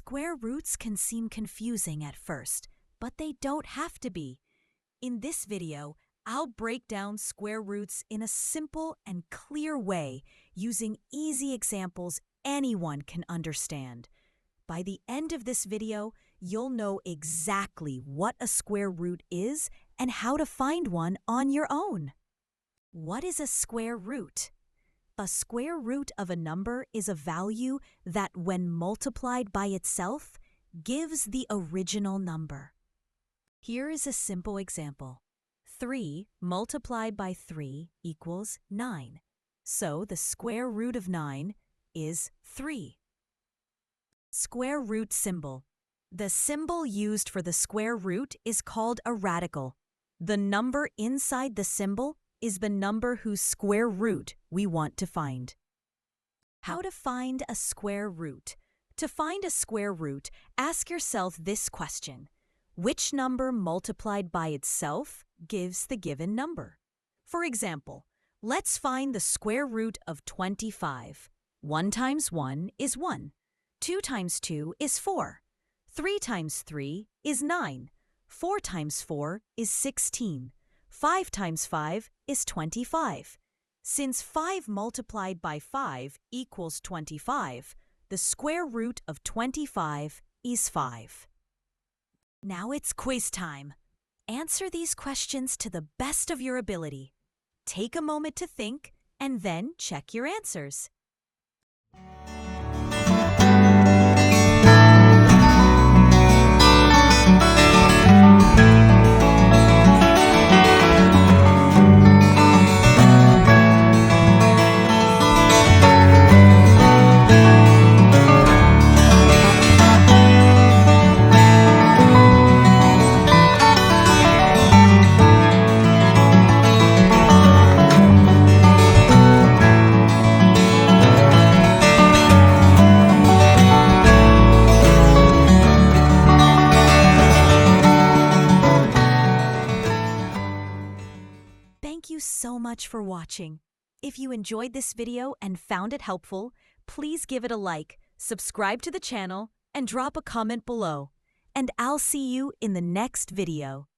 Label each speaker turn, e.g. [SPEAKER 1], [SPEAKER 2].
[SPEAKER 1] Square roots can seem confusing at first, but they don't have to be. In this video, I'll break down square roots in a simple and clear way using easy examples anyone can understand. By the end of this video, you'll know exactly what a square root is and how to find one on your own. What is a square root? A square root of a number is a value that, when multiplied by itself, gives the original number. Here is a simple example. 3 multiplied by 3 equals 9. So the square root of 9 is 3. Square root symbol. The symbol used for the square root is called a radical. The number inside the symbol is the number whose square root we want to find. How to find a square root? To find a square root, ask yourself this question. Which number multiplied by itself gives the given number? For example, let's find the square root of 25. 1 times 1 is 1. 2 times 2 is 4. 3 times 3 is 9. 4 times 4 is 16. 5 times 5 is 25. Since 5 multiplied by 5 equals 25, the square root of 25 is 5. Now it's quiz time. Answer these questions to the best of your ability. Take a moment to think and then check your answers. Thank you so much for watching. If you enjoyed this video and found it helpful, please give it a like, subscribe to the channel, and drop a comment below. And I'll see you in the next video.